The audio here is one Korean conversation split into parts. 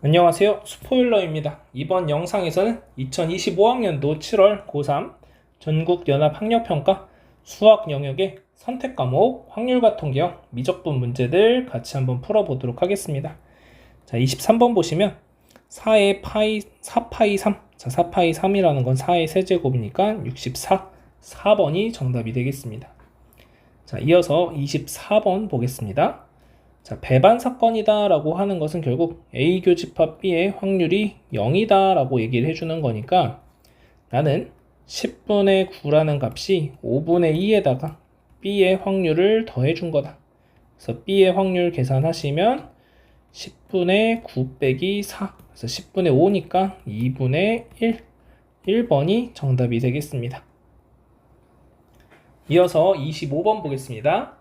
안녕하세요. 스포일러입니다. 이번 영상에서는 2025학년도 7월 고3 전국연합학력평가 수학 영역의 선택과목, 확률과 통계형, 미적분 문제들 같이 한번 풀어보도록 하겠습니다. 자, 23번 보시면 4의 파이, 4파이 3. 자, 4파이 3이라는 건 4의 세제곱이니까 64, 4번이 정답이 되겠습니다. 자, 이어서 24번 보겠습니다. 자, 배반 사건이다 라고 하는 것은 결국 A 교집합 B의 확률이 0이다 라고 얘기를 해주는 거니까 나는 10분의 9라는 값이 5분의 2에다가 B의 확률을 더해준 거다. 그래서 B의 확률 계산하시면 10분의 9 빼기 4, 그래서 10분의 5니까 2분의 1, 1번이 정답이 되겠습니다. 이어서 25번 보겠습니다.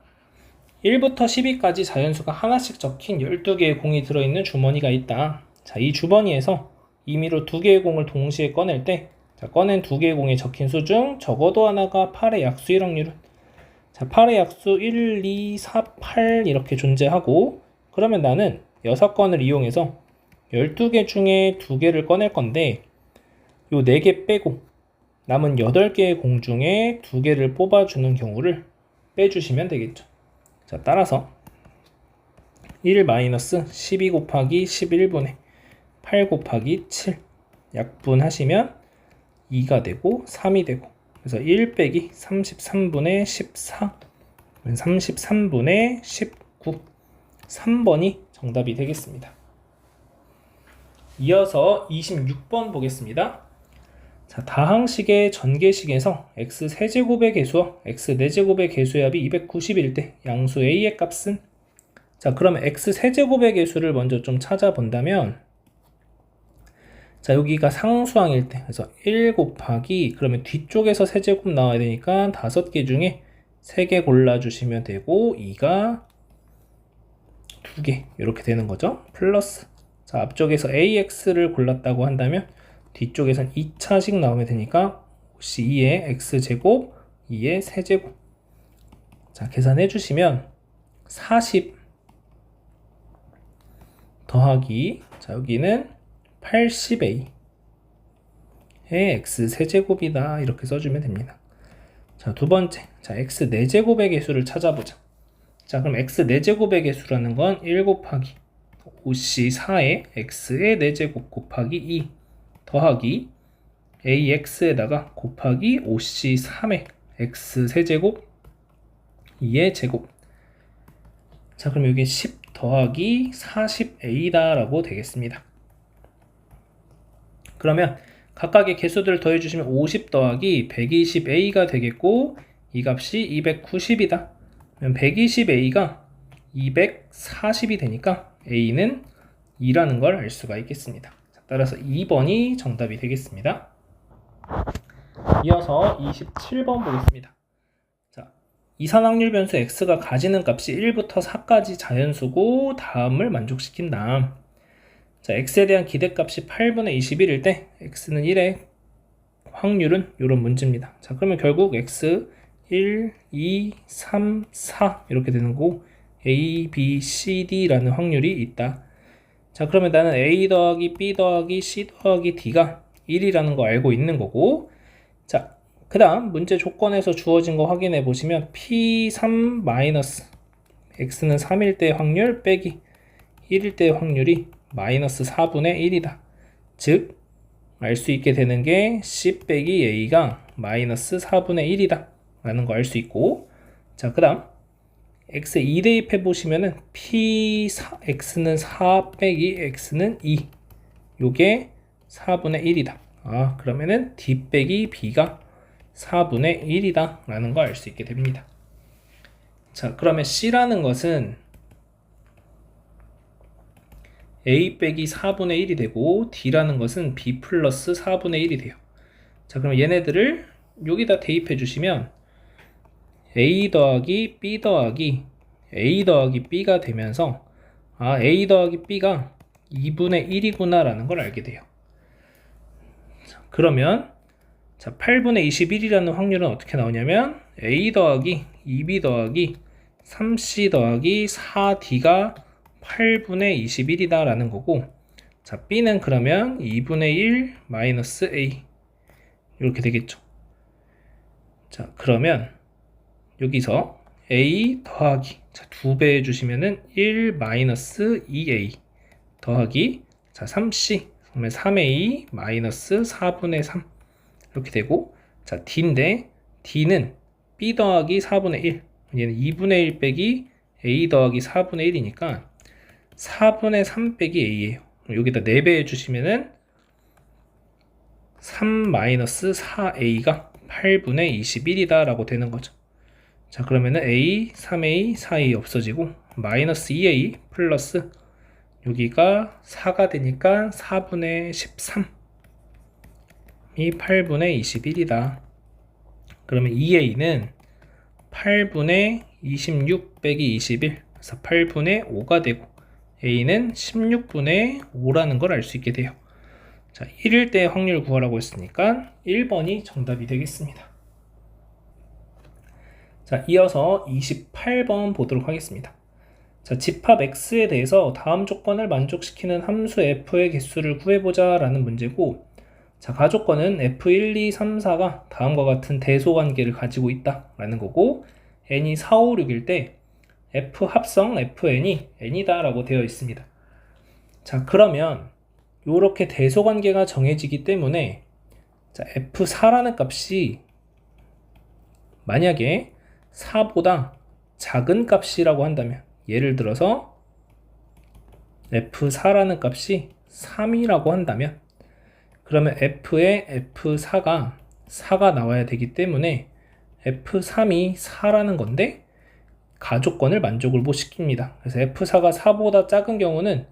1부터 10위까지 자연수가 하나씩 적힌 12개의 공이 들어있는 주머니가 있다. 자, 이 주머니에서 임의로 2개의 공을 동시에 꺼낼 때, 자, 꺼낸 2개의 공에 적힌 수 중 적어도 하나가 8의 약수일 확률은? 자, 8의 약수 1, 2, 4, 8 이렇게 존재하고, 그러면 나는 6건을 이용해서 12개 중에 2개를 꺼낼 건데, 요 4개 빼고 남은 8개의 공 중에 2개를 뽑아주는 경우를 빼주시면 되겠죠. 자, 따라서 1-12 곱하기 11분의 8 곱하기 7 약분하시면 2가 되고 3이 되고, 그래서 1 빼기 33분의 14 33분의 19 3번이 정답이 되겠습니다. 이어서 26번 보겠습니다. 자, 다항식의 전개식에서 x 세제곱의 개수와 x 4제곱의 개수의 합이 290일 때 양수 a의 값은? 자, 그러면 x 세제곱의 개수를 먼저 좀 찾아본다면, 자, 여기가 상수항일 때, 그래서 1 곱하기, 그러면 뒤쪽에서 세제곱 나와야 되니까 5개 중에 3개 골라주시면 되고, 2가 2개 이렇게 되는 거죠. 플러스, 자, 앞쪽에서 ax를 골랐다고 한다면 뒤쪽에선 2차식 나오면 되니까 혹시 2의 x제곱, 2의 세제곱. 자, 계산해 주시면 40 더하기, 자, 여기는 80a의 x세제곱이다 이렇게 써주면 됩니다. 자, 두 번째, 자, x 4제곱의 개수를 찾아보자. 자, 그럼 x 4제곱의 개수라는 건 1 곱하기 5c4의 x의 4제곱 곱하기 2 더하기 ax에다가 곱하기 5c3의 x세제곱 2의 제곱. 자, 그럼 여기 10 더하기 40a다 라고 되겠습니다. 그러면 각각의 개수들을 더해주시면 50 더하기 120a가 되겠고, 이 값이 290이다. 그럼 120a가 240이 되니까 a는 2라는 걸 알 수가 있겠습니다. 따라서 2번이 정답이 되겠습니다. 이어서 27번 보겠습니다. 자, 이산확률 변수 x가 가지는 값이 1부터 4까지 자연수고 다음을 만족시킨다. 자, x에 대한 기대값이 8분의 21일 때 x는 1의 확률은 이런 문제입니다. 자, 그러면 결국 x 1, 2, 3, 4 이렇게 되는 거고 a, b, c, d라는 확률이 있다. 자, 그러면 나는 a 더하기 b 더하기 c 더하기 d가 1이라는 거 알고 있는 거고, 자, 그 다음 문제 조건에서 주어진 거 확인해 보시면 p3 마이너스 x는 3일 때 확률 빼기 1일 때 확률이 마이너스 4분의 1이다. 즉, 알 수 있게 되는 게 c 빼기 a가 마이너스 4분의 1이다 라는 거 알 수 있고, 자, 그 다음 x에 2 대입해 보시면은 x는 4 빼기 x는 2, 요게 4분의 1이다. 아, 그러면은 d 빼기 b가 4분의 1이다 라는 거 알 수 있게 됩니다. 자, 그러면 c라는 것은 a 빼기 4분의 1이 되고, d라는 것은 b 플러스 4분의 1이 돼요. 자, 그럼 얘네들을 여기다 대입해 주시면 a 더하기 b 더하기 a 더하기 b가 되면서, 아, a 더하기 b가 2분의 1이구나 라는 걸 알게 돼요. 자, 그러면 자, 8분의 21이라는 확률은 어떻게 나오냐면 a 더하기 2b 더하기 3c 더하기 4d가 8분의 21이다 라는 거고, 자, b는 그러면 2분의 1 마이너스 a 이렇게 되겠죠. 자, 그러면 여기서 a 더하기, 자, 2배 해주시면은 1 마이너스 2a 더하기, 자, 3c, 그러면 3a 마이너스 4분의 3 이렇게 되고, 자, d인데 d는 b 더하기 4분의 1, 얘는 2분의 1 빼기 a 더하기 4분의 1이니까 4분의 3 빼기 a예요. 여기다 4배 해주시면은 3 마이너스 4a가 8분의 21이다 라고 되는 거죠. 자, 그러면은 a, 3a, 4a 없어지고 마이너스 2a 플러스 여기가 4가 되니까 4분의 13이 8분의 21이다. 그러면 2a는 8분의 26 빼기 21, 그래서 8분의 5가 되고 a는 16분의 5라는 걸 알 수 있게 돼요. 자, 1일 때 확률 구하라고 했으니까 1번이 정답이 되겠습니다. 자, 이어서 28번 보도록 하겠습니다. 자, 집합 x에 대해서 다음 조건을 만족시키는 함수 f의 개수를 구해보자 라는 문제고, 자, 가조건은 f1, 2, 3, 4가 다음과 같은 대소관계를 가지고 있다 라는 거고, n이 4, 5, 6일 때 f 합성 fn이 n이다 라고 되어 있습니다. 자, 그러면 이렇게 대소관계가 정해지기 때문에, 자, f4라는 값이 만약에 4보다 작은 값이라고 한다면, 예를 들어서 f4라는 값이 3이라고 한다면, 그러면 f의 f4가 4가 나와야 되기 때문에 f3이 4라는 건데 가조건을 만족을 못 시킵니다. 그래서 f4가 4보다 작은 경우는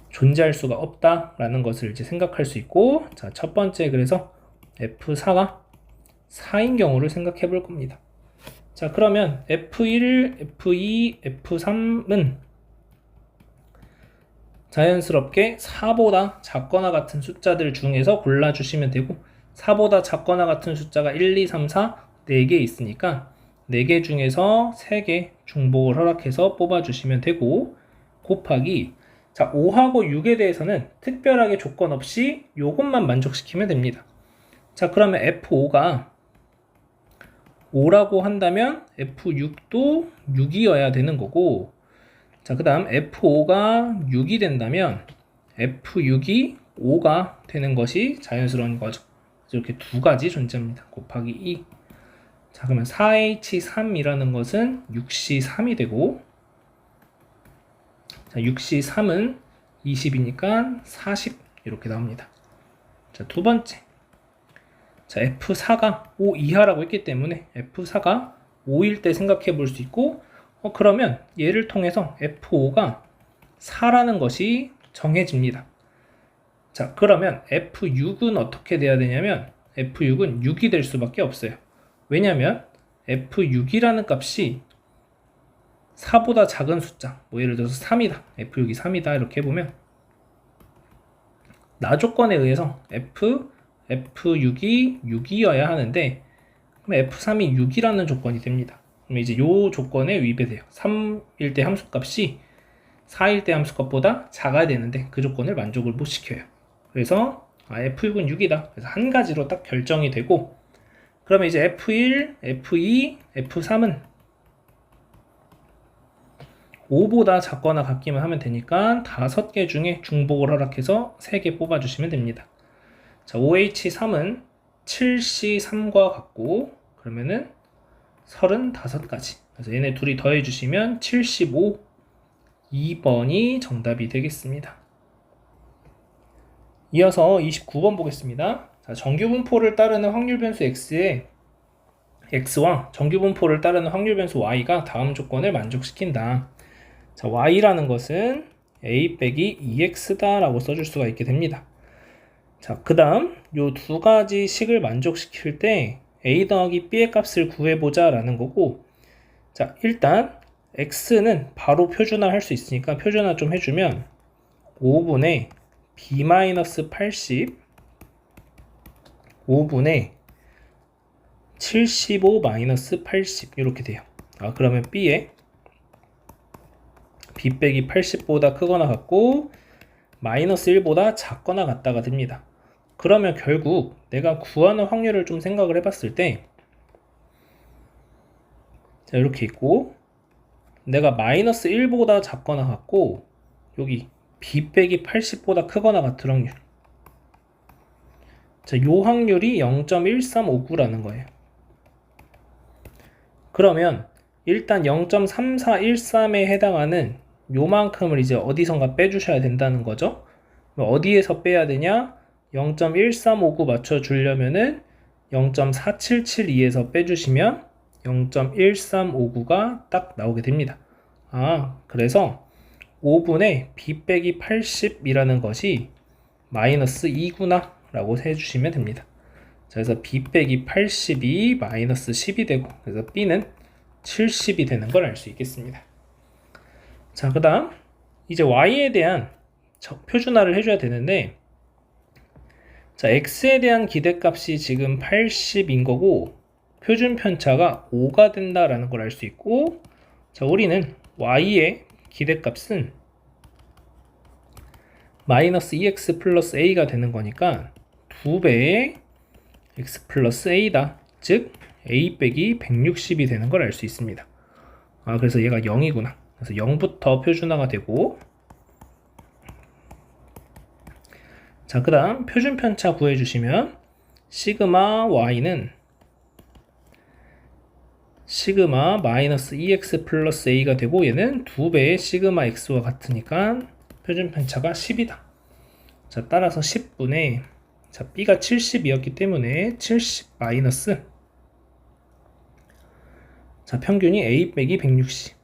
존재할 수가 없다라는 것을 이제 생각할 수 있고, 자, 첫 번째, 그래서 f4가 4인 경우를 생각해 볼 겁니다. 자, 그러면 f1, f2, f3은 자연스럽게 4보다 작거나 같은 숫자들 중에서 골라주시면 되고, 4보다 작거나 같은 숫자가 1, 2, 3, 4, 4개 있으니까 4개 중에서 3개 중복을 허락해서 뽑아주시면 되고, 곱하기, 자, 5하고 6에 대해서는 특별하게 조건 없이 요것만 만족시키면 됩니다. 자, 그러면 f5가 5라고 한다면 f6도 6이어야 되는 거고, 자, 그 다음 f5가 6이 된다면 f6이 5가 되는 것이 자연스러운 거죠. 이렇게 두 가지 존재합니다. 곱하기 2. 자, 그러면 4h3이라는 것은 6c3이 되고, 자, 6c3은 20이니까 40 이렇게 나옵니다. 자, 두 번째. 자, f4가 5 이하라고 했기 때문에 f4가 5일 때 생각해 볼 수 있고, 그러면 얘를 통해서 f5가 4라는 것이 정해집니다. 자, 그러면 f6은 어떻게 돼야 되냐면 f6은 6이 될 수밖에 없어요. 왜냐면 f6이라는 값이 4보다 작은 숫자, 뭐 예를 들어서 3이다, f6이 3이다 이렇게 해보면 나 조건에 의해서 f6이 6이어야 하는데, 그럼 f3이 6이라는 조건이 됩니다. 그럼 이제 요 조건에 위배돼요. 3일 때 함수값이 4일 때 함수값보다 작아야 되는데 그 조건을 만족을 못 시켜요. 그래서 f6은 6이다. 그래서 한 가지로 딱 결정이 되고, 그러면 이제 f1, f2, f3은 5보다 작거나 같기만 하면 되니까 5개 중에 중복을 허락해서 3개 뽑아주시면 됩니다. 자, OH3은 7C3과 같고, 그러면은 35가지. 그래서 얘네 둘이 더해주시면 75, 2번이 정답이 되겠습니다. 이어서 29번 보겠습니다. 자, 정규분포를 따르는 확률 변수 x의 x와 정규분포를 따르는 확률 변수 y가 다음 조건을 만족시킨다. 자, y라는 것은 a 빼기 2x다 라고 써줄 수가 있게 됩니다. 자, 그 다음 요 두 가지 식을 만족시킬 때 a 더하기 b의 값을 구해보자 라는 거고, 자, 일단 x는 바로 표준화 할 수 있으니까 표준화 좀 해주면 5분의 b-80 5분의 75-80 이렇게 돼요. 그러면 b의 b 빼기 80보다 크거나 같고, 마이너스 1보다 작거나 같다가 됩니다. 그러면 결국 내가 구하는 확률을 좀 생각을 해봤을 때, 자, 이렇게 있고, 내가 마이너스 1보다 작거나 같고, 여기 b 빼기 80보다 크거나 같은 확률. 자, 요 확률이 0.1359라는 거예요. 그러면 일단 0.3413에 해당하는 요만큼을 이제 어디선가 빼주셔야 된다는 거죠. 어디에서 빼야 되냐? 0.1359 맞춰주려면은 0.4772에서 빼주시면 0.1359가 딱 나오게 됩니다. 그래서 5분의 b 빼기 80이라는 것이 마이너스 2구나 라고 해주시면 됩니다. 자, 그래서 b 빼기 80이 마이너스 10이 되고, 그래서 b는 70이 되는 걸 알 수 있겠습니다. 자, 그 다음 이제 y에 대한 표준화를 해줘야 되는데, 자, x에 대한 기대값이 지금 80인 거고 표준 편차가 5가 된다라는 걸 알 수 있고, 자, 우리는 y의 기대값은 마이너스 2x 플러스 a가 되는 거니까 2배의 x 플러스 a다. 즉 a 빼기 160이 되는 걸 알 수 있습니다. 그래서 얘가 0이구나. 그래서 0부터 표준화가 되고, 자, 그 다음 표준 편차 구해주시면 시그마 y는 시그마 마이너스 2x 플러스 a가 되고, 얘는 2배의 시그마 x와 같으니까 표준 편차가 10이다. 자, 따라서 10분의, 자, b가 70이었기 때문에 70 마이너스, 자, 평균이 a 빼기 160,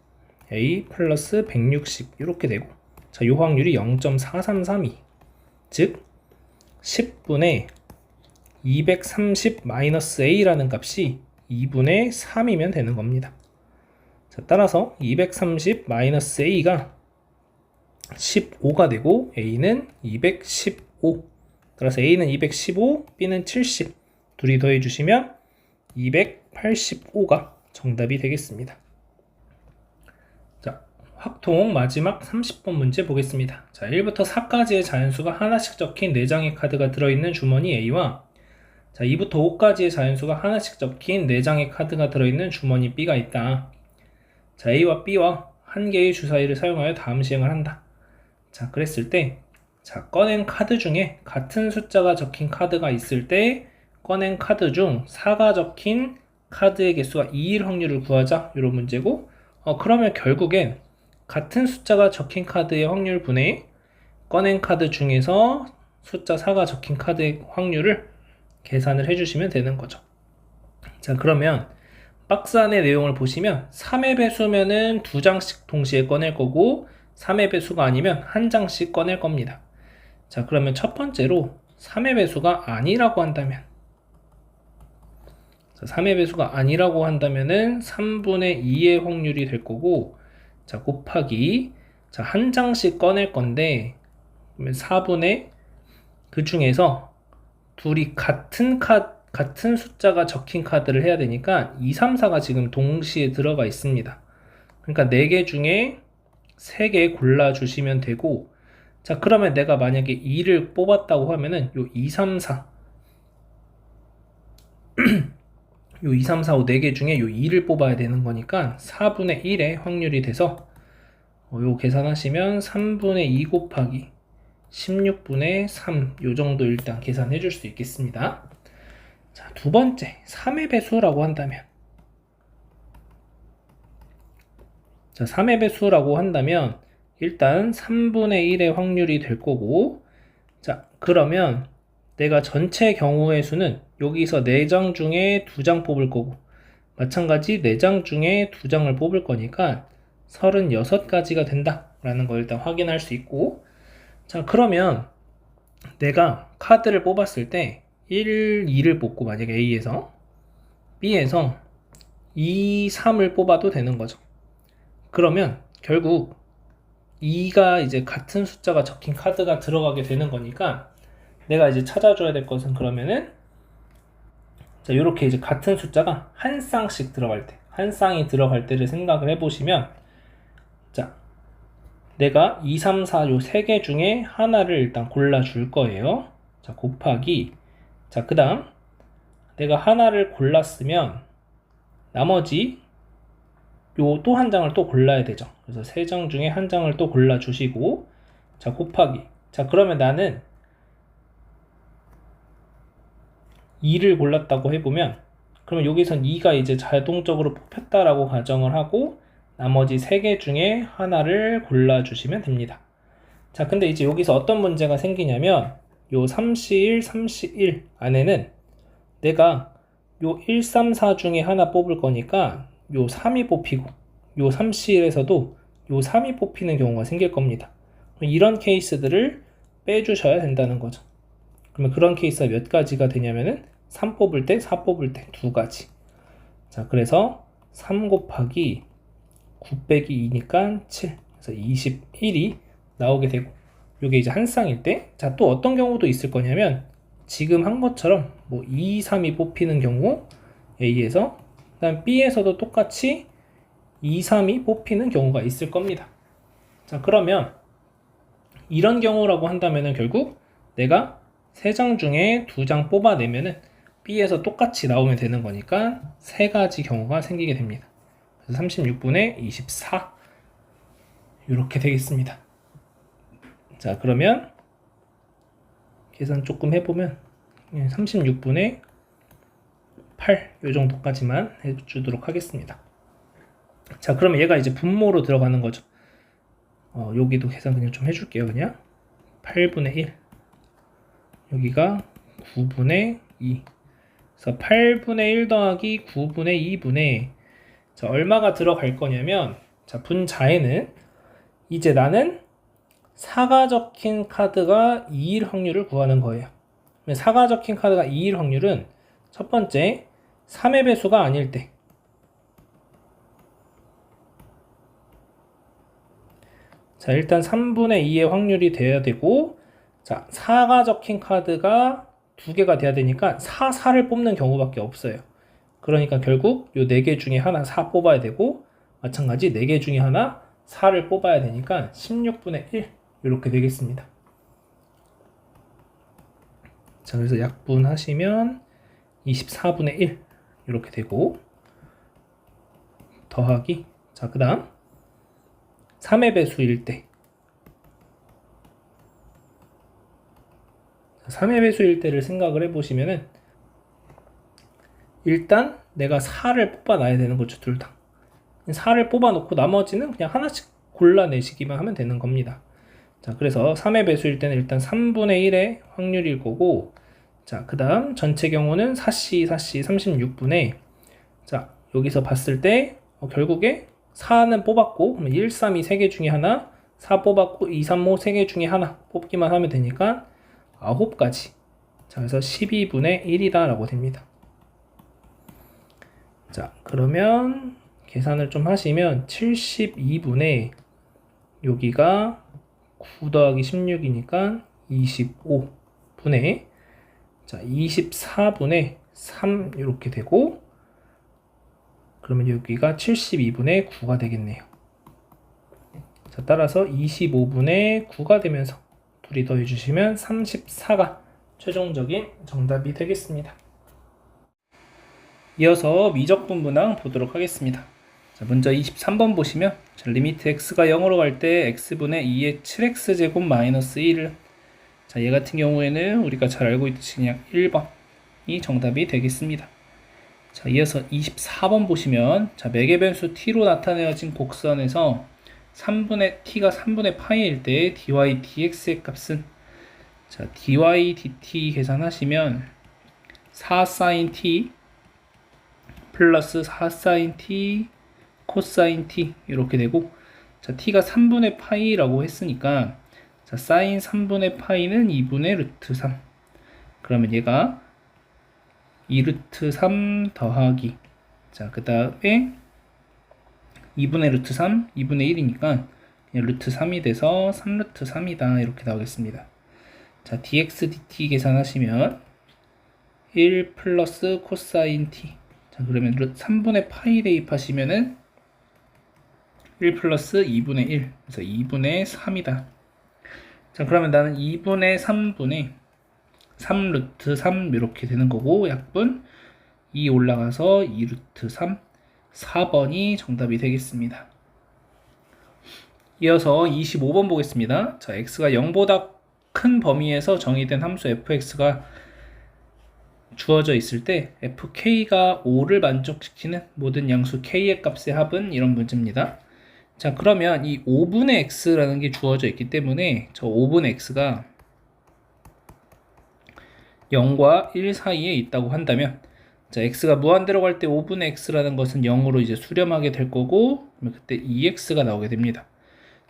a 플러스 160 이렇게 되고, 자, 요 확률이 0.4332, 즉 10분의 230 마이너스 a라는 값이 2분의 3이면 되는 겁니다. 자, 따라서 230 마이너스 a가 15가 되고 a는 215, 따라서 a는 215, b는 70, 둘이 더해주시면 285가 정답이 되겠습니다. 자, 확통 마지막 30번 문제 보겠습니다. 자, 1부터 4까지의 자연수가 하나씩 적힌 4장의 카드가 들어있는 주머니 A와, 자, 2부터 5까지의 자연수가 하나씩 적힌 4장의 카드가 들어있는 주머니 B가 있다. 자, A와 B와 한 개의 주사위를 사용하여 다음 시행을 한다. 자, 그랬을 때, 자, 꺼낸 카드 중에 같은 숫자가 적힌 카드가 있을 때 꺼낸 카드 중 4가 적힌 카드의 개수가 2일 확률을 구하자, 이런 문제고, 그러면 결국엔 같은 숫자가 적힌 카드의 확률 분의 꺼낸 카드 중에서 숫자 4가 적힌 카드의 확률을 계산을 해주시면 되는 거죠. 자, 그러면 박스 안의 내용을 보시면 3의 배수면은 2장씩 동시에 꺼낼 거고 3의 배수가 아니면 1장씩 꺼낼 겁니다. 자, 그러면 첫 번째로 3의 배수가 아니라고 한다면, 자, 3의 배수가 아니라고 한다면은 3분의 2의 확률이 될 거고, 자, 곱하기, 자, 1장씩 꺼낼 건데, 그러면 4분의, 그 중에서 둘이 같은 숫자가 적힌 카드를 해야 되니까 2, 3, 4가 지금 동시에 들어가 있습니다. 그러니까 4개 중에 3개 골라주시면 되고, 자, 그러면 내가 만약에 2를 뽑았다고 하면은 요 2, 3, 4 요 2, 3, 4, 5 4개 중에 요 2를 뽑아야 되는 거니까 4분의 1의 확률이 돼서 요 계산하시면 3분의 2 곱하기 16분의 3 요 정도 일단 계산해 줄 수 있겠습니다. 자, 두 번째 3의 배수라고 한다면, 자, 3의 배수라고 한다면 일단 3분의 1의 확률이 될 거고, 자, 그러면 내가 전체 경우의 수는 여기서 4장 중에 2장 뽑을 거고, 마찬가지 4장 중에 2장을 뽑을 거니까 36가지가 된다 라는 걸 일단 확인할 수 있고, 자, 그러면 내가 카드를 뽑았을 때 1, 2를 뽑고, 만약에 A에서 B에서 2, 3을 뽑아도 되는 거죠. 그러면 결국 2가 이제 같은 숫자가 적힌 카드가 들어가게 되는 거니까 내가 이제 찾아줘야 될 것은, 그러면은 자, 요렇게 이제 같은 숫자가 한 쌍씩 들어갈 때, 한 쌍이 들어갈 때를 생각을 해보시면, 자, 내가 2, 3, 4 요 세 개 중에 하나를 일단 골라줄 거예요. 자, 곱하기. 자, 그 다음 내가 하나를 골랐으면 나머지 요 또 한 장을 또 골라야 되죠. 그래서 세 장 중에 한 장을 또 골라주시고, 자, 곱하기. 자, 그러면 나는 2를 골랐다고 해보면, 그러면 여기선 2가 이제 자동적으로 뽑혔다라고 가정을 하고, 나머지 3개 중에 하나를 골라주시면 됩니다. 자, 근데 이제 여기서 어떤 문제가 생기냐면, 요 3C1, 3C1 안에는 내가 요 1, 3, 4 중에 하나 뽑을 거니까, 요 3이 뽑히고, 요 3C1에서도 요 3이 뽑히는 경우가 생길 겁니다. 이런 케이스들을 빼주셔야 된다는 거죠. 그러면 그런 케이스가 몇 가지가 되냐면은 3 뽑을 때, 4 뽑을 때 2가지. 자, 그래서 3 곱하기 9 빼기 2니까 7. 그래서 21이 나오게 되고, 요게 이제 한 쌍일 때, 자, 또 어떤 경우도 있을 거냐면, 지금 한 것처럼 뭐 2, 3이 뽑히는 경우 A에서, 그다음 B에서도 똑같이 2, 3이 뽑히는 경우가 있을 겁니다. 자, 그러면 이런 경우라고 한다면은 결국 내가 3장 중에 2장 뽑아내면은 B에서 똑같이 나오면 되는 거니까 3가지 경우가 생기게 됩니다. 그래서 36분의 24 이렇게 되겠습니다. 자, 그러면 계산 조금 해보면 36분의 8 이 정도까지만 해주도록 하겠습니다. 자, 그러면 얘가 이제 분모로 들어가는 거죠. 여기도 계산 그냥 좀 해줄게요. 그냥 8분의 1 여기가 9분의 2 그래서 8분의 1 더하기 9분의 2분의 자, 얼마가 들어갈 거냐면 자, 분자에는 이제 나는 4가 적힌 카드가 2일 확률을 구하는 거예요. 4가 적힌 카드가 2일 확률은 첫 번째 3의 배수가 아닐 때 자, 일단 3분의 2의 확률이 돼야 되고 자, 4가 적힌 카드가 2개가 돼야 되니까 4, 4를 뽑는 경우밖에 없어요. 그러니까 결국 요 4개 중에 하나 4 뽑아야 되고 마찬가지 4개 중에 하나 4를 뽑아야 되니까 16분의 1 이렇게 되겠습니다. 자, 그래서 약분하시면 24분의 1 이렇게 되고 더하기 자, 그 다음 3의 배수일 때 3의 배수일 때를 생각을 해보시면은 일단 내가 4를 뽑아놔야 되는 거죠. 둘 다 4를 뽑아놓고 나머지는 그냥 하나씩 골라내시기만 하면 되는 겁니다. 자, 그래서 3의 배수일 때는 일단 3분의 1의 확률일 거고 자, 그 다음 전체 경우는 4C 36분의 자, 여기서 봤을 때 결국에 4는 뽑았고 그러면 1, 3, 2 3개 중에 하나 4 뽑았고 2, 3, 5 3개 중에 하나 뽑기만 하면 되니까 9가지 자, 그래서 12분의 1이다 라고 됩니다. 자, 그러면 계산을 좀 하시면 72분의 여기가 9 더하기 16이니까 25분의 자, 24분의 3 이렇게 되고 그러면 여기가 72분의 9가 되겠네요. 자, 따라서 25분의 9가 되면서 둘이 더해주시면 34가 최종적인 정답이 되겠습니다. 이어서 미적분 문항 보도록 하겠습니다. 자, 먼저 23번 보시면 자, 리미트 x가 0으로 갈 때 x분의 2의 7x제곱 마이너스 1을 자, 얘 같은 경우에는 우리가 잘 알고 있듯이 그냥 1번이 정답이 되겠습니다. 자, 이어서 24번 보시면 자, 매개 변수 t로 나타내어진 곡선에서 t가 3분의 파이일 때 dy dx의 값은 자, dy dt 계산하시면 4sin t 플러스 4sin t 코사인 t 이렇게 되고 자, t가 3분의 파이라고 했으니까 자, 사인 3분의 파이는 2분의 루트 3 그러면 얘가 2루트 3 더하기 자, 그 다음에 2분의 루트 3 2분의 1이니까 그냥 루트 3이 돼서 3루트 3이다 이렇게 나오겠습니다. 자, dx dt 계산하시면 1 플러스 코사인 t 자, 그러면 3분의 파이 대입하시면은 1 플러스 2분의 1. 그래서 2분의 3이다. 자, 그러면 나는 2분의 3분의 3 루트 3 이렇게 되는 거고, 약분 2 올라가서 2 루트 3, 4번이 정답이 되겠습니다. 이어서 25번 보겠습니다. 자, x가 0보다 큰 범위에서 정의된 함수 fx가 주어져 있을 때 fk가 5를 만족시키는 모든 양수 k의 값의 합은 이런 문제입니다. 자, 그러면 이 5분의 x라는 게 주어져 있기 때문에 저 5분의 x가 0과 1 사이에 있다고 한다면, 자, x가 무한대로 갈 때 5분의 x라는 것은 0으로 이제 수렴하게 될 거고, 그때 2x가 나오게 됩니다.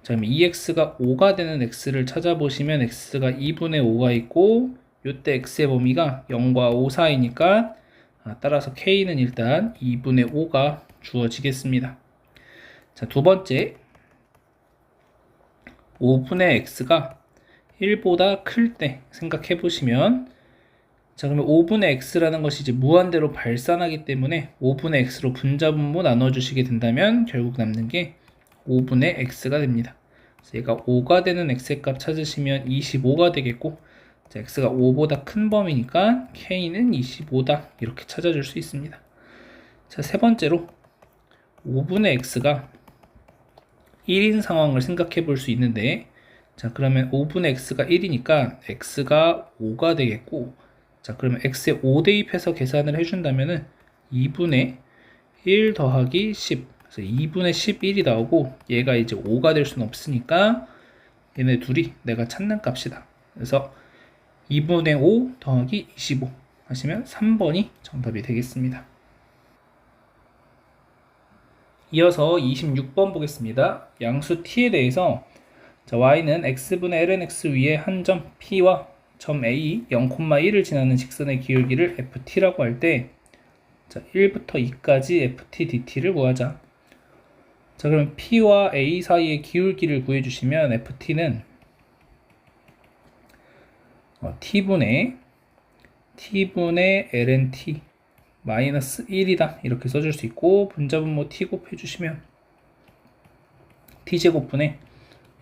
자, 그럼 2x가 5가 되는 x를 찾아보시면 x가 2분의 5가 있고, 요때 x의 범위가 0과 5 사이니까 따라서 k는 일단 2분의 5가 주어지겠습니다. 자, 두 번째, 5분의 x가 1보다 클 때 생각해 보시면, 자, 그러면 5분의 x라는 것이 이제 무한대로 발산하기 때문에 5분의 x로 분자분모 나눠주시게 된다면 결국 남는 게 5분의 x가 됩니다. 그래서 얘가 5가 되는 x의 값 찾으시면 25가 되겠고, 자, x가 5보다 큰 범위니까 k는 25다 이렇게 찾아줄 수 있습니다. 자, 세 번째로 5분의 x가 1인 상황을 생각해 볼 수 있는데, 자, 그러면 5분의 x가 1이니까 x가 5가 되겠고, 자, 그러면 x에 5 대입해서 계산을 해준다면은 2분의 1 더하기 10, 그래서 2분의 11이 나오고, 얘가 이제 5가 될 수는 없으니까 얘네 둘이 내가 찾는 값이다. 그래서 2분의 5 더하기 25 하시면 3번이 정답이 되겠습니다. 이어서 26번 보겠습니다. 양수 t에 대해서, 자, y는 x분의 ln x 위에 한 점 p와 점 a 0,1을 지나는 직선의 기울기를 ft라고 할 때, 자, 1부터 2까지 ft dt를 구하자. 자, 그럼 p와 a 사이의 기울기를 구해주시면 ft는 t분의 ln t 마이너스 1이다 이렇게 써줄 수 있고, 분자분모 t 곱해주시면 t제곱분의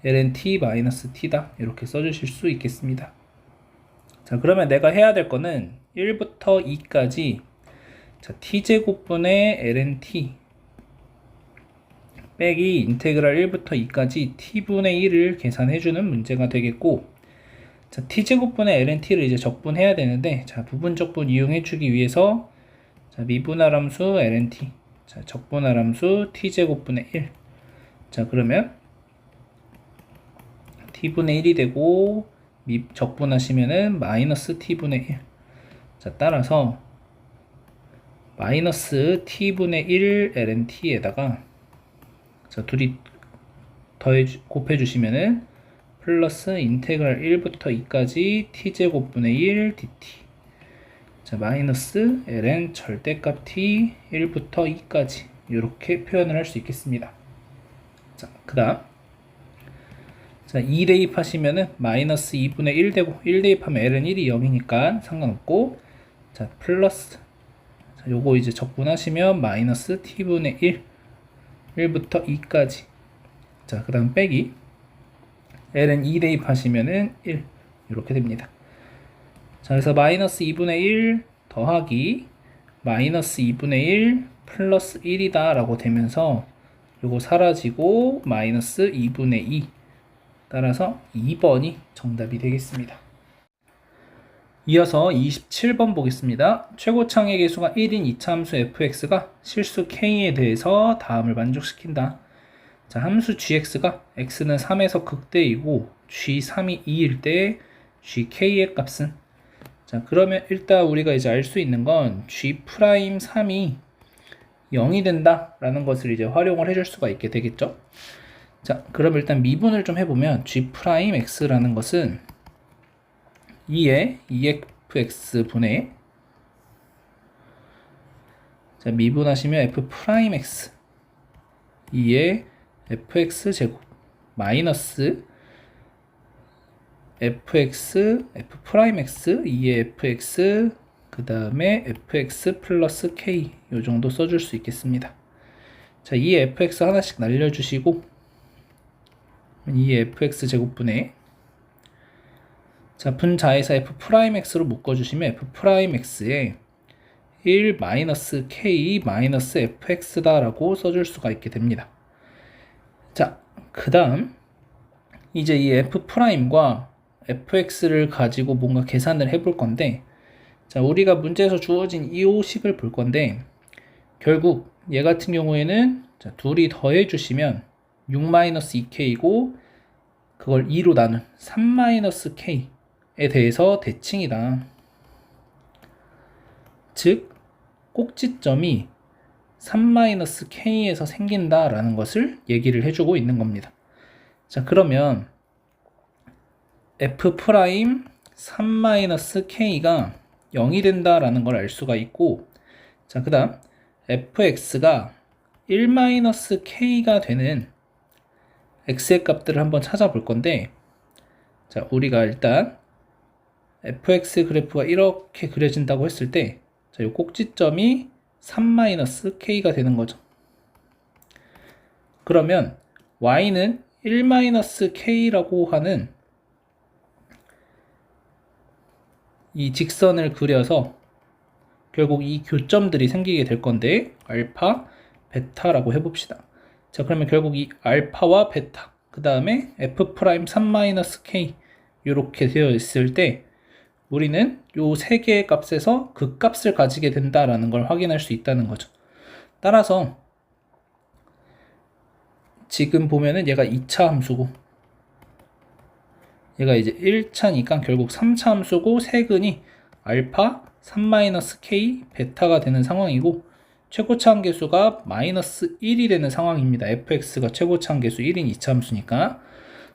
ln t 마이너스 t다 이렇게 써주실 수 있겠습니다. 자, 그러면 내가 해야 될 거는 1부터 2까지, 자, t제곱분의 ln t 빼기 인테그랄 1부터 2까지 t분의 1을 계산해주는 문제가 되겠고, 자, t제곱분의 ln-t를 이제 적분해야 되는데, 자, 부분적분 이용해주기 위해서, 자, 미분할함수 ln-t, 자, 적분할함수 t제곱분의 1. 자, 그러면 t분의 1이 되고, 적분하시면은 마이너스 t분의 1. 자, 따라서 마이너스 t분의 1 ln-t에다가, 자, 둘이 곱해주시면은 플러스 인테그랄 1부터 2까지 t제곱분의 1 dt, 자, 마이너스 ln 절대값 t 1부터 2까지 이렇게 표현을 할 수 있겠습니다. 자, 그 다음, 자, 2 대입하시면은 마이너스 2분의 1 되고, 1 대입하면 ln 1이 0이니까 상관없고, 자, 플러스, 자, 요거 이제 적분하시면 마이너스 t분의 1 1부터 2까지, 자, 그 다음 빼기 ln 2 대입하시면은 1 이렇게 됩니다. 자, 그래서 마이너스 2분의 1 더하기 마이너스 2분의 1 플러스 1이다 라고 되면서 요거 사라지고 마이너스 2분의 2, 따라서 2번이 정답이 되겠습니다. 이어서 27번 보겠습니다. 최고창의 개수가 1인 2차 함수 fx가 실수 k에 대해서 다음을 만족시킨다. 자, 함수 gx가 x는 3에서 극대이고 g3이 2일 때 gk의 값은, 자, 그러면 일단 우리가 이제 알 수 있는 건 g'3이 0이 된다 라는 것을 이제 활용을 해줄 수가 있게 되겠죠. 자, 그럼 일단 미분을 좀 해보면 g'x라는 것은 2의 EFX 분의, 자, 미분하시면 F'X 2의 fx 제곱 마이너스 fx f'x 2의 fx 그 다음에 fx 플러스 k 요 정도 써줄 수 있겠습니다. 자, 이 fx 하나씩 날려주시고 이 fx 제곱분의 자, 분자에서 f'x로 묶어주시면 f'x에 1 k fx다 라고 써줄 수가 있게 됩니다. 자, 그 다음 이제 이 f'과 fx를 가지고 뭔가 계산을 해볼 건데, 자, 우리가 문제에서 주어진 이 호식을 볼 건데, 결국 얘 같은 경우에는 자, 둘이 더해 주시면 6-2k이고 그걸 2로 나눈 3-k에 대해서 대칭이다. 즉 꼭지점이 3-k에서 생긴다라는 것을 얘기를 해주고 있는 겁니다. 자, 그러면 f' 3-k가 0이 된다라는 걸 알 수가 있고, 자, 그 다음 fx가 1-k가 되는 x의 값들을 한번 찾아볼 건데, 자, 우리가 일단 fx 그래프가 이렇게 그려진다고 했을 때, 자, 이 꼭지점이 3-k가 되는 거죠. 그러면 y는 1-k라고 하는 이 직선을 그려서 결국 이 교점들이 생기게 될 건데, 알파, 베타라고 해봅시다. 자, 그러면 결국 이 알파와 베타, 그 다음에 f' 3-k 이렇게 되어 있을 때 우리는 요 세 개의 값에서 극값을 가지게 된다라는 걸 확인할 수 있다는 거죠. 따라서 지금 보면은 얘가 2차 함수고 얘가 이제 1차니까 결국 3차 함수고 세근이 알파 3-k 베타가 되는 상황이고 최고차 함계수가 -1이 되는 상황입니다. fx가 최고차 함계수 1인 2차 함수니까.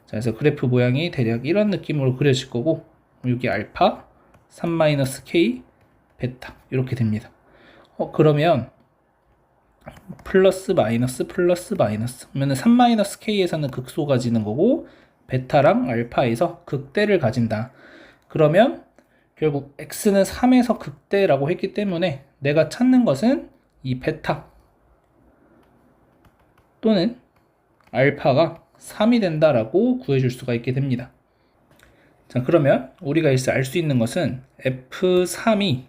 자, 그래서 그래프 모양이 대략 이런 느낌으로 그려질 거고 여기 알파 3-k 베타 이렇게 됩니다. 그러면 플러스 마이너스 플러스 마이너스 그러면 3-k에서는 극소 가지는 거고 베타랑 알파에서 극대를 가진다. 그러면 결국 x는 3에서 극대라고 했기 때문에 내가 찾는 것은 이 베타 또는 알파가 3이 된다라고 구해줄 수가 있게 됩니다. 자, 그러면 우리가 이제 알 수 있는 것은 f3이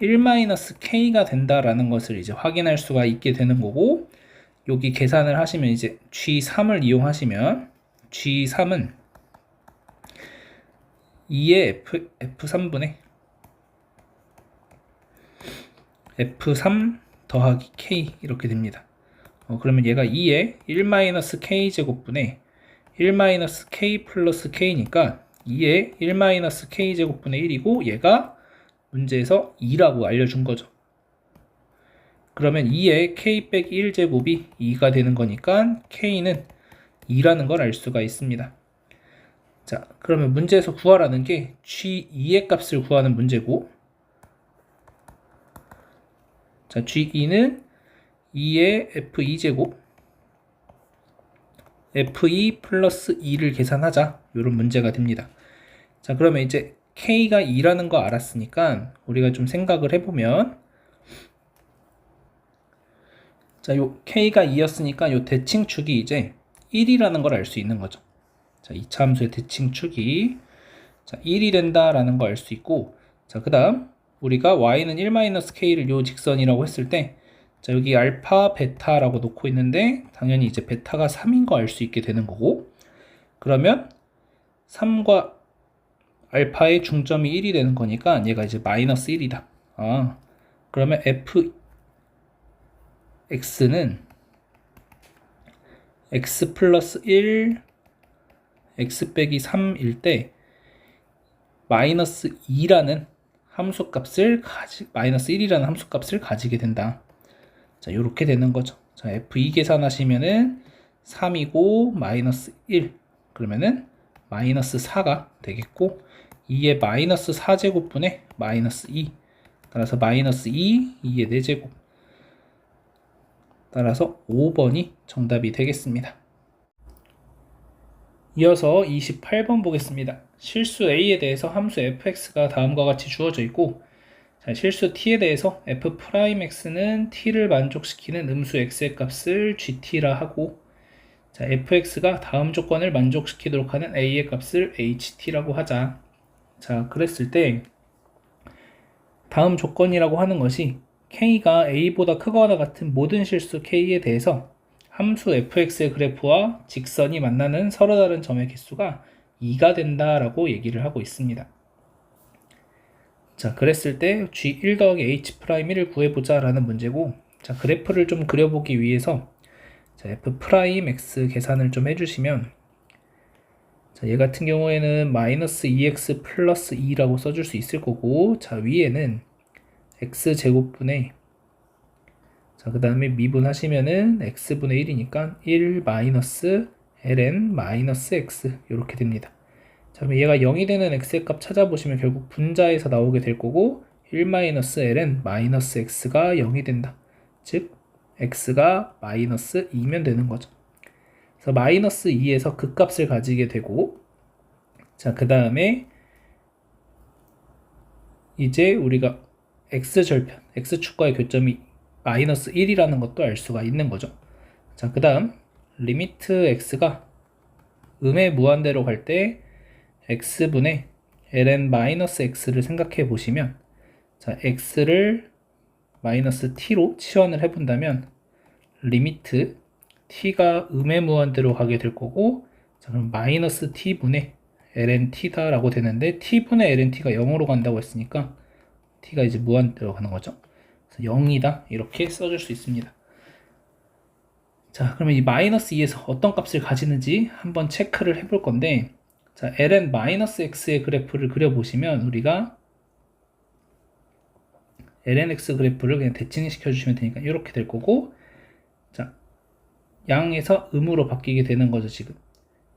1-k가 된다라는 것을 이제 확인할 수가 있게 되는 거고, 여기 계산을 하시면 이제 G3을 이용하시면 G3은 2의 F3분의 F3 더하기 K 이렇게 됩니다. 그러면 얘가 2의 1-K 제곱분의 1-K 플러스 K니까 2의 1-K 제곱분의 1이고 얘가 문제에서 2라고 알려준 거죠. 그러면 2의 K 빼기 1 제곱이 2가 되는 거니까 K는 2라는 걸 알 수가 있습니다. 자, 그러면 문제에서 구하라는 게 G2의 값을 구하는 문제고, 자, G2는 2의 F2제곱 F2 플러스 2를 계산하자 이런 문제가 됩니다. 자, 그러면 이제 K가 2라는 거 알았으니까 우리가 좀 생각을 해보면, 자, 요 K가 2였으니까 요 대칭축이 이제 1이라는 걸 알 수 있는 거죠. 자, 2차 함수의 대칭축이 자, 1이 된다라는 거 알 수 있고, 자, 그 다음 우리가 y는 1-k를 요 직선이라고 했을 때, 자, 여기 알파, 베타라고 놓고 있는데 당연히 이제 베타가 3인 거 알 수 있게 되는 거고, 그러면 3과 알파의 중점이 1이 되는 거니까 얘가 이제 -1이다. 그러면 fx는 x 플러스 1 x 빼기 3일 때 -2라는 함수값을 -1이라는 함수값을 가지게 된다. 자, 요렇게 되는 거죠. 자, f2 계산하시면은 3이고 -1 그러면은 -4가 되겠고, 2의 -4제곱분의 -2 따라서 -2 2의 4제곱 따라서 5번이 정답이 되겠습니다. 이어서 28번 보겠습니다. 실수 a에 대해서 함수 fx가 다음과 같이 주어져 있고, 자, 실수 t에 대해서 f'x는 t를 만족시키는 음수 x의 값을 gt라 하고, 자, fx가 다음 조건을 만족시키도록 하는 a의 값을 ht라고 하자. 자, 그랬을 때 다음 조건이라고 하는 것이 k가 a보다 크거나 같은 모든 실수 k에 대해서 함수 fx의 그래프와 직선이 만나는 서로 다른 점의 개수가 2가 된다라고 얘기를 하고 있습니다. 자, 그랬을 때 g1 더하기 h'1을 구해보자 라는 문제고, 자, 그래프를 좀 그려보기 위해서 자, f'x 계산을 좀 해주시면, 자, 얘 같은 경우에는 마이너스 2x 플러스 2라고 써줄 수 있을 거고, 자, 위에는 x제곱분의, 자, 그 다음에 미분하시면은 x분의 1이니까 1 마이너스 ln 마이너스 x 이렇게 됩니다. 자, 그럼 얘가 0이 되는 x의 값 찾아보시면 결국 분자에서 나오게 될 거고, 1 마이너스 ln 마이너스 x가 0이 된다. 즉 x가 마이너스 2면 되는 거죠. 그래서 마이너스 2에서 그 값을 가지게 되고, 자, 그 다음에 이제 우리가 x절편, x축과의 교점이 마이너스 1이라는 것도 알 수가 있는 거죠. 자, 그 다음 리미트 x가 음의 무한대로 갈 때 x분의 ln 마이너스 x를 생각해 보시면, 자, x를 마이너스 t로 치환을 해본다면 리미트 t가 음의 무한대로 가게 될 거고, 자, 그럼 마이너스 t분의 ln t다 라고 되는데, t분의 ln t가 0으로 간다고 했으니까 t가 이제 무한대로 가는 거죠. 그래서 0이다 이렇게 써줄 수 있습니다. 자, 그러면 이 마이너스 2에서 어떤 값을 가지는지 한번 체크를 해볼 건데, 자, ln 마이너스 x의 그래프를 그려보시면 우리가 ln x 그래프를 그냥 대칭 시켜주시면 되니까 이렇게 될 거고, 자, 양에서 음으로 바뀌게 되는 거죠 지금.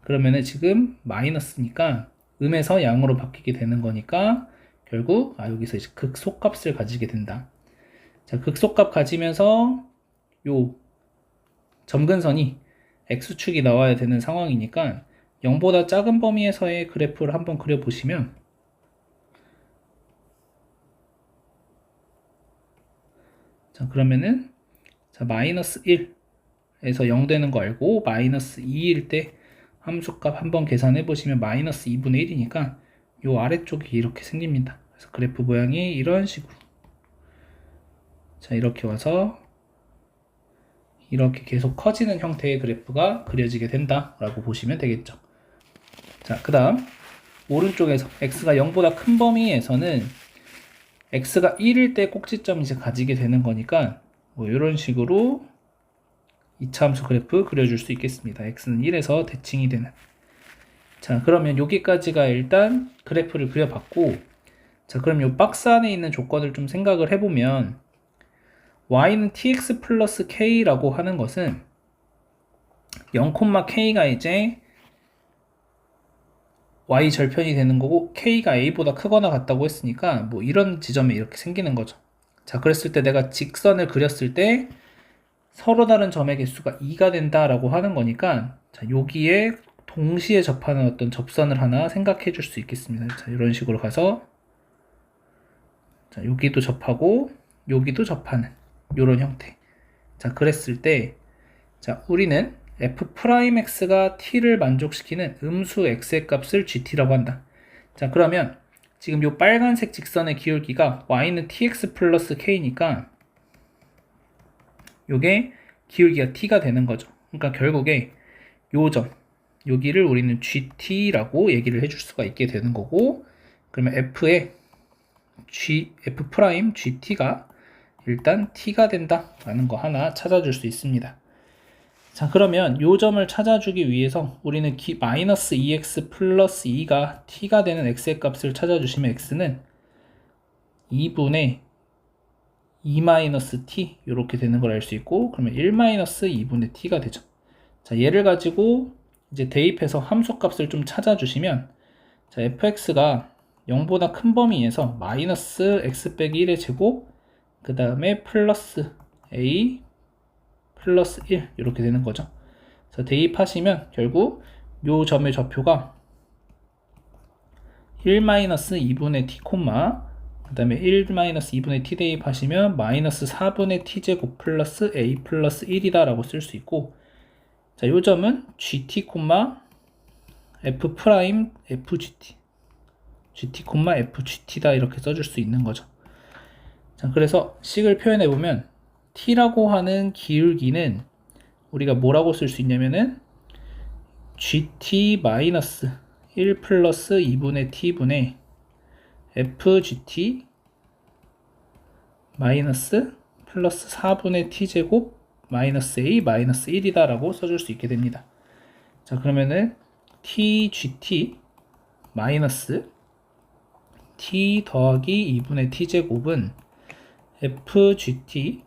그러면은 지금 마이너스니까 음에서 양으로 바뀌게 되는 거니까 결국 여기서 이제 극소값을 가지게 된다. 자, 극소값 가지면서 요 점근선이 x축이 나와야 되는 상황이니까 0보다 작은 범위에서의 그래프를 한번 그려보시면, 자, 그러면은 자, 마이너스 1에서 0 되는 거 알고 마이너스 2일 때 함수값 한번 계산해 보시면 마이너스 2분의 1이니까 요 아래쪽이 이렇게 생깁니다. 그래서 그래프 모양이 이런 식으로, 자, 이렇게 와서 이렇게 계속 커지는 형태의 그래프가 그려지게 된다 라고 보시면 되겠죠. 자, 그 다음 오른쪽에서 x가 0보다 큰 범위에서는 x가 1일 때 꼭지점 이제 가지게 되는 거니까 뭐 이런 식으로 2차 함수 그래프 그려줄 수 있겠습니다. x는 1에서 대칭이 되는. 자, 그러면 여기까지가 일단 그래프를 그려봤고, 자, 그럼 이 박스 안에 있는 조건을 좀 생각을 해보면, y는 tx 플러스 k라고 하는 것은 0,k가 이제 y 절편이 되는 거고, k가 a보다 크거나 같다고 했으니까 뭐 이런 지점에 이렇게 생기는 거죠. 자, 그랬을 때 내가 직선을 그렸을 때 서로 다른 점의 개수가 2가 된다라고 하는 거니까, 자, 여기에 동시에 접하는 어떤 접선을 하나 생각해 줄 수 있겠습니다. 자, 이런 식으로 가서, 자, 여기도 접하고 여기도 접하는 이런 형태. 자, 그랬을 때, 자, 우리는 f'x가 t를 만족시키는 음수 x의 값을 gt라고 한다. 자, 그러면 지금 이 빨간색 직선의 기울기가 y는 tx 플러스 k니까 요게 기울기가 t가 되는 거죠. 그러니까 결국에 요 점, 여기를 우리는 gt라고 얘기를 해줄 수가 있게 되는 거고, 그러면 f의 f' gt가 일단 t가 된다 라는 거 하나 찾아줄 수 있습니다. 자, 그러면 요 점을 찾아주기 위해서 우리는 마이너스 2x 플러스 2가 t가 되는 x의 값을 찾아주시면 x는 2분의 2 마이너스 t 이렇게 되는 걸 알 수 있고, 그러면 1 마이너스 2분의 t가 되죠. 자, 얘를 가지고 이제 대입해서 함수값을 좀 찾아주시면, 자, fx가 0보다 큰 범위에서 마이너스 x 빼기 1의 제곱, 그 다음에 플러스 a 플러스 1 이렇게 되는 거죠. 자, 대입하시면 결국 요 점의 좌표가 1 마이너스 2분의 t 콤마 그 다음에 1-2분의 t 대입하시면 마이너스 4분의 t제곱 플러스 a 플러스 1이다 라고 쓸 수 있고, 자, 요 점은 gt, f 프라임 fgt, gt, fgt다 이렇게 써줄 수 있는 거죠. 자, 그래서 식을 표현해 보면 t라고 하는 기울기는 우리가 뭐라고 쓸 수 있냐면은 gt 마이너스 1 플러스 2분의 t분의 fgt 마이너스 플러스 4분의 t제곱 마이너스 a 마이너스 1이다 라고 써줄 수 있게 됩니다. 자, 그러면은 tgt 마이너스 t 더하기 2분의 t제곱은 fgt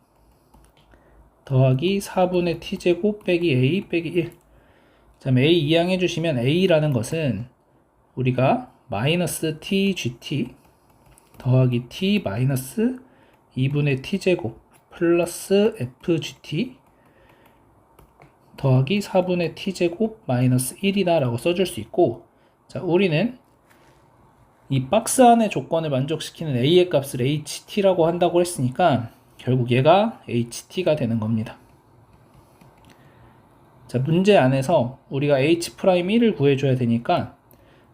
더하기 4분의 t제곱 빼기 a 빼기 1. 자, a 이항해 주시면 a라는 것은 우리가 마이너스 tgt 더하기 t 마이너스 2분의 t제곱 플러스 fgt 더하기 4분의 t제곱 마이너스 1이다 라고 써줄 수 있고, 자, 우리는 이 박스 안의 조건을 만족시키는 a의 값을 ht라고 한다고 했으니까 결국 얘가 ht가 되는 겁니다. 자, 문제 안에서 우리가 h'1을 구해줘야 되니까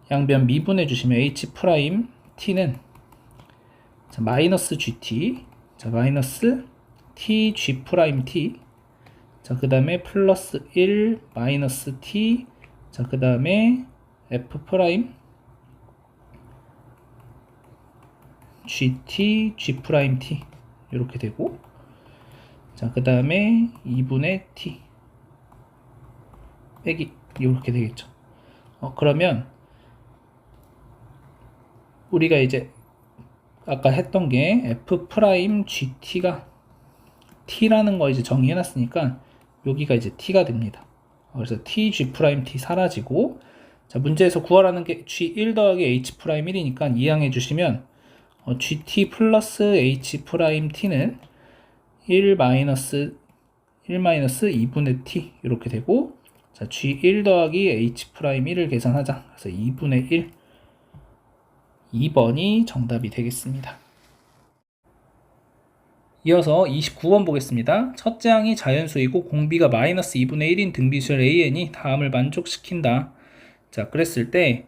양변 미분해 주시면 h''t는 자, 마이너스 gt, 자, 마이너스 tg't, 자, 그 다음에 플러스 1 마이너스 t, 자, 그 다음에 f' gt, g''t 이렇게 되고, 자, 그 다음에 2분의 t 빼기 이렇게 되겠죠. 그러면 우리가 이제 아까 했던 게 f'gt가 t라는 거 이제 정의해 놨으니까 여기가 이제 t가 됩니다. 그래서 tg't 사라지고, 자, 문제에서 구하라는 게 g1 더하기 h'1이니까 이항해 주시면 gt 플러스 h't는 1 마이너스 2분의 t 이렇게 되고, 자, g1 더하기 h'1을 계산하자. 그래서 2분의 1. 2번이 정답이 되겠습니다. 이어서 29번 보겠습니다. 첫째 항이 자연수이고 공비가 마이너스 2분의 1인 등비수열 an이 다음을 만족시킨다. 자, 그랬을 때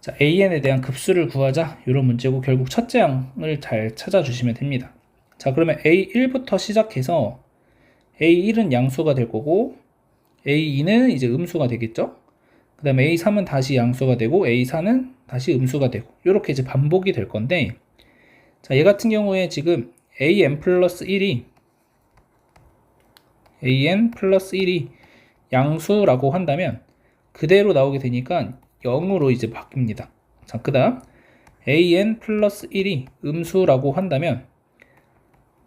자, an에 대한 급수를 구하자. 이런 문제고 결국 첫째 항을 잘 찾아주시면 됩니다. 자, 그러면 a1부터 시작해서 a1은 양수가 될 거고 a2는 이제 음수가 되겠죠. 그 다음에 a3은 다시 양수가 되고 a4는 다시 음수가 되고 이렇게 이제 반복이 될 건데, 자, 얘 같은 경우에 지금 an 플러스 1이 양수라고 한다면 그대로 나오게 되니까 0으로 이제 바뀝니다. 자, 그 다음 an 플러스 1이 음수라고 한다면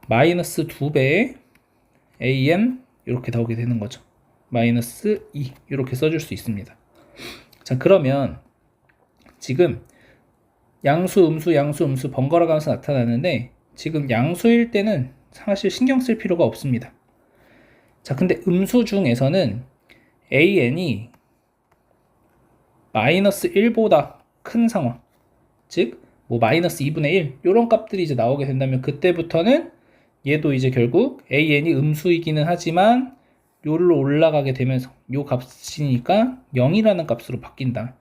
마이너스 2배의 an 이렇게 나오게 되는 거죠. 마이너스 2 이렇게 써줄 수 있습니다. 자, 그러면 지금 양수, 음수 번갈아 가면서 나타나는데 지금 양수일 때는 사실 신경 쓸 필요가 없습니다. 자, 근데 음수 중에서는 an이 마이너스 1보다 큰 상황, 즉 뭐 마이너스 2분의 1 이런 값들이 이제 나오게 된다면 그때부터는 얘도 이제 결국 an이 음수이기는 하지만 요로 올라가게 되면서 요 값이니까 0이라는 값으로 바뀐다.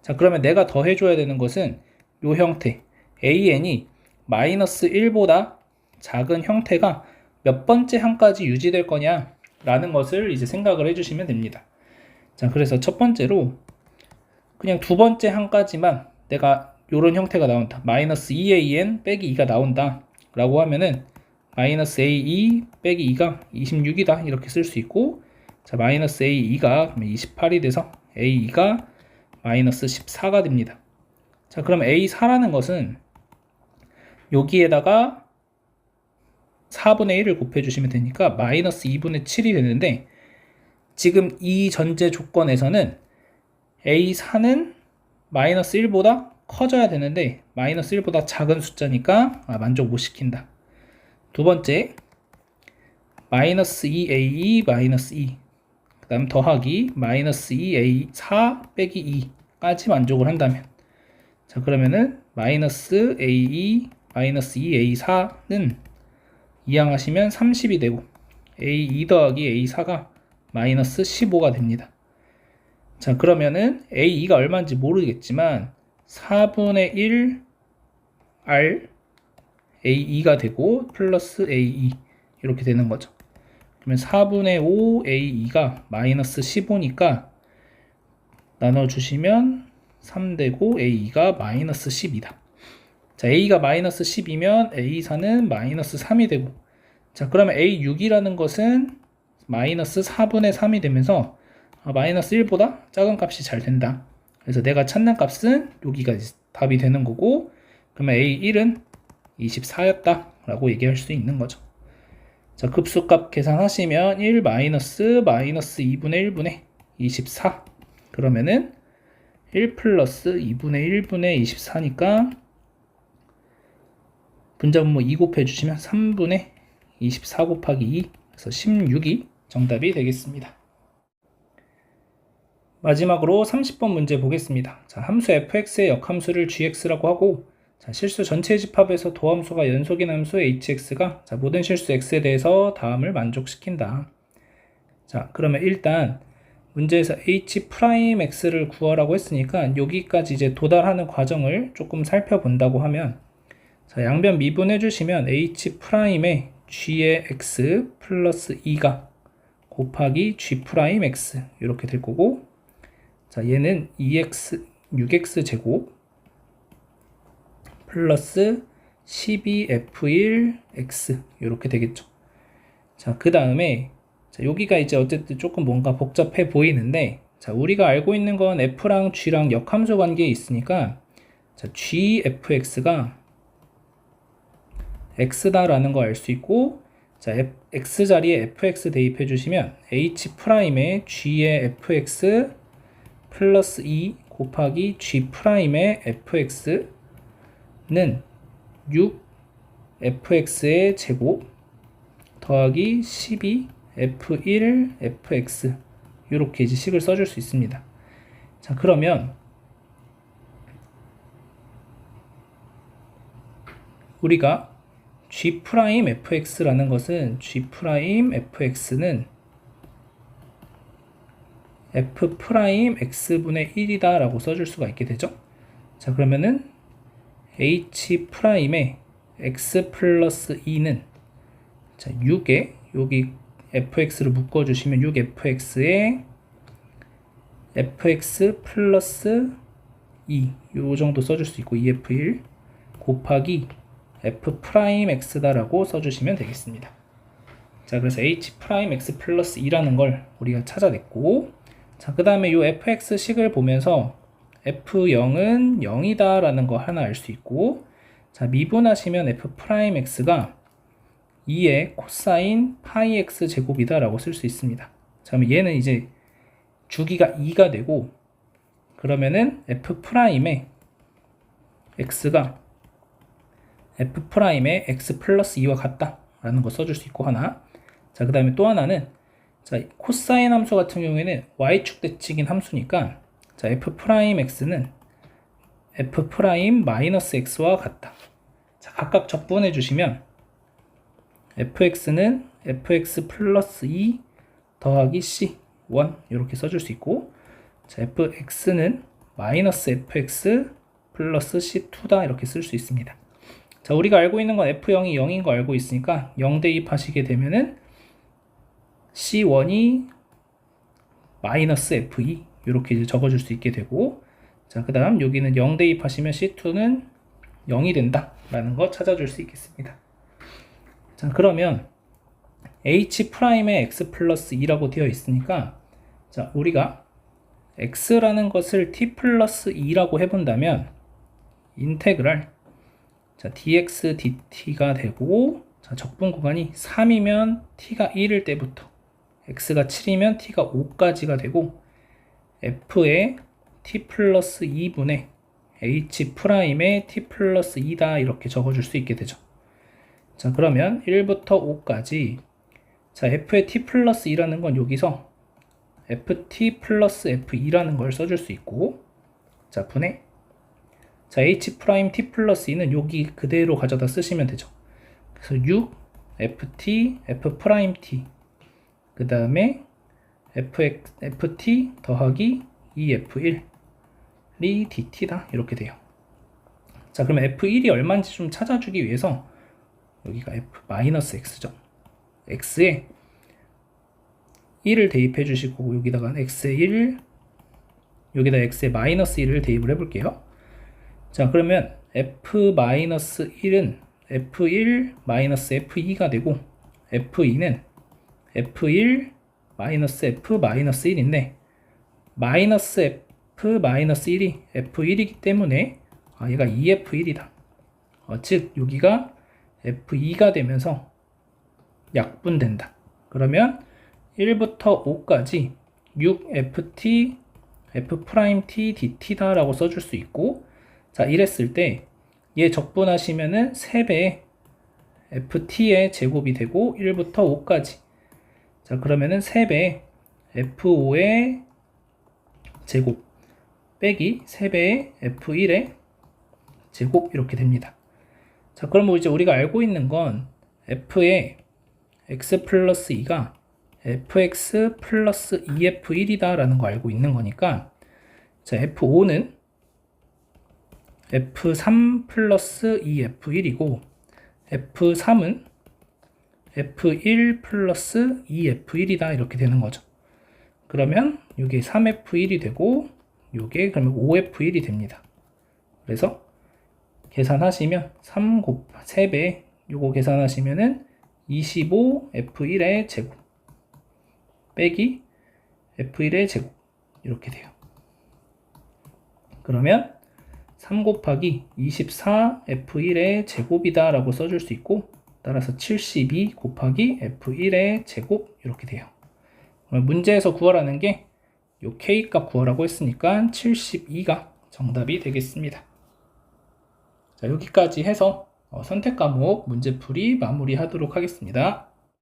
자, 그러면 내가 더 해줘야 되는 것은 요 형태 an이 마이너스 1보다 작은 형태가 몇 번째 항까지 유지될 거냐 라는 것을 이제 생각을 해주시면 됩니다. 자, 그래서 첫 번째로 그냥 두 번째 항까지만 내가 요런 형태가 나온다. 마이너스 2an 빼기 2가 나온다 라고 하면은 마이너스 a2 빼기 2가 26이다 이렇게 쓸 수 있고, 자, 마이너스 a2가 28이 돼서 a2가 마이너스 14가 됩니다. 자, 그럼 a4라는 것은 여기에다가 4분의 1을 곱해주시면 되니까 마이너스 2분의 7이 되는데, 지금 이 전제 조건에서는 a4는 마이너스 1보다 커져야 되는데 마이너스 1보다 작은 숫자니까 만족 못 시킨다. 두 번째, 마이너스 2a2 마이너스 2, 그 다음 더하기 마이너스 2a4 빼기 2까지 만족을 한다면, 자, 그러면은 마이너스 A2 마이너스 2A4는 이항하시면 30이 되고 A2 더하기 A4가 마이너스 15가 됩니다. 자, 그러면은 A2가 얼마인지 모르겠지만 4분의 1 R A2가 되고 플러스 A2 이렇게 되는 거죠. 그러면 4분의 5 A2가 마이너스 15니까 나눠주시면 3 되고 A2가 마이너스 10이다. 자, A가 마이너스 10이면 A4는 마이너스 3이 되고, 자, 그러면 A6이라는 것은 마이너스 4분의 3이 되면서 마이너스 1보다 작은 값이 잘 된다. 그래서 내가 찾는 값은 여기가 답이 되는 거고, 그러면 A1은 24였다 라고 얘기할 수 있는 거죠. 자, 급수값 계산하시면 1 마이너스 2분의 1분의 24, 그러면은 1 플러스 2분의 1분의 24니까 분자분모 2 곱해주시면 3분의 24 곱하기 2, 그래서 16이 정답이 되겠습니다. 마지막으로 30번 문제 보겠습니다. 자, 함수 fx의 역함수를 gx라고 하고, 자, 실수 전체 집합에서 도함수가 연속인 함수 hx가 모든 실수 x에 대해서 다음을 만족시킨다. 자, 그러면 일단 문제에서 h'x를 구하라고 했으니까 여기까지 이제 도달하는 과정을 조금 살펴본다고 하면, 자, 양변 미분해 주시면 h'의 g의 x 플러스 2가 곱하기 g'x 이렇게 될 거고, 자, 얘는 6x 제곱 플러스 12f1x 이렇게 되겠죠. 자, 그 다음에 여기가 이제 어쨌든 조금 뭔가 복잡해 보이는데, 자, 우리가 알고 있는 건 f랑 g랑 역함수 관계에 있으니까, 자, gfx가 x다라는 거 알 수 있고, 자, x 자리에 fx 대입해 주시면 h'의 g의 fx 플러스 2 곱하기 g'의 fx는 6fx의 제곱 더하기 12f1fx 이렇게 이제 식을 써줄 수 있습니다. 자, 그러면 우리가 g'fx라는 것은 g'fx는 f'x분의 1이다 라고 써줄 수가 있게 되죠. 자, 그러면은 h'의 x 플러스 2는, 자, 6에 여기 fx를 묶어주시면 6fx에 fx 플러스 2 요 정도 써줄 수 있고 2f1 곱하기 f'x다 라고 써주시면 되겠습니다. 자, 그래서 h'x 플러스 2라는 걸 우리가 찾아냈고, 자, 그 다음에 이 fx식을 보면서 f0은 0이다 라는 거 하나 알 수 있고, 자, 미분하시면 f'x가 2의 코사인 파이 x 제곱이다 라고 쓸 수 있습니다. 자, 그럼 얘는 이제 주기가 2가 되고, 그러면은 f'의 x가 f'의 x 플러스 2와 같다 라는 거 써줄 수 있고 하나. 자, 그 다음에 또 하나는, 자, 코사인 함수 같은 경우에는 y축 대칭인 함수니까, 자, f'x는 f'-x와 같다. 자, 각각 적분해 주시면 fx는 fx 플러스 2 더하기 c1 이렇게 써줄 수 있고, 자, fx는 마이너스 fx 플러스 c2다 이렇게 쓸 수 있습니다. 자, 우리가 알고 있는 건 f0이 0인 거 알고 있으니까 0 대입하시게 되면은 c1이 마이너스 f2 이렇게 이제 적어줄 수 있게 되고, 자, 그 다음 여기는 0 대입하시면 c2는 0이 된다 라는 거 찾아줄 수 있겠습니다. 자, 그러면 h'의 x 플러스 2라고 되어 있으니까, 자, 우리가 x라는 것을 t 플러스 2라고 해본다면 인테그랄, 자, dx dt가 되고, 자, 적분 구간이 3이면 t가 1일 때부터 x가 7이면 t가 5까지가 되고, f의 t 플러스 2분의 h'의 t 플러스 2다 이렇게 적어줄 수 있게 되죠. 자, 그러면 1부터 5까지, 자, f의 t 플러스 2라는 건 여기서 ft 플러스 f2라는 걸 써줄 수 있고, 자, 분의, 자, h 프라임 t 플러스 2는 여기 그대로 가져다 쓰시면 되죠. 그래서 6 ft f 프라임 t 그 다음에 ft 더하기 2f1이 dt다 이렇게 돼요. 자, 그러면 f1이 얼마인지 좀 찾아주기 위해서 여기가 f-x죠. x에 1을 대입해 주시고 여기다가 x에 1, 여기다 x에 마이너스 1을 대입을 해볼게요. 자, 그러면 f-1은 f1 마이너스 f2가 되고 f2는 f1 마이너스 f 마이너스 1인데 마이너스 f 마이너스 1이 f1이기 때문에 얘가 2f1이다. 즉 여기가 f2가 되면서 약분된다. 그러면 1부터 5까지 6ft f't dt다 라고 써줄 수 있고, 자, 이랬을 때 얘 적분하시면은 3배의 ft의 제곱이 되고 1부터 5까지, 자, 그러면은 3배의 f5의 제곱 빼기 3배의 f1의 제곱 이렇게 됩니다. 자, 그럼 이제 우리가 알고 있는 건 f의 x 플러스 2가 fx 플러스 2f1이다 라는 거 알고 있는 거니까, 자, f5는 f3 플러스 2f1이고 f3은 f1 플러스 2f1이다 이렇게 되는 거죠. 그러면 이게 3f1이 되고 이게 그러면 5f1이 됩니다. 그래서 계산하시면 3배 요거 계산하시면은 25f1의 제곱 빼기 f1의 제곱 이렇게 돼요. 그러면 3 곱하기 24f1의 제곱이다 라고 써줄 수 있고, 따라서 72 곱하기 f1의 제곱 이렇게 돼요. 문제에서 구하라는 게 요 k 값 구하라고 했으니까 72가 정답이 되겠습니다. 자, 여기까지 해서 선택 과목 문제풀이 마무리하도록 하겠습니다.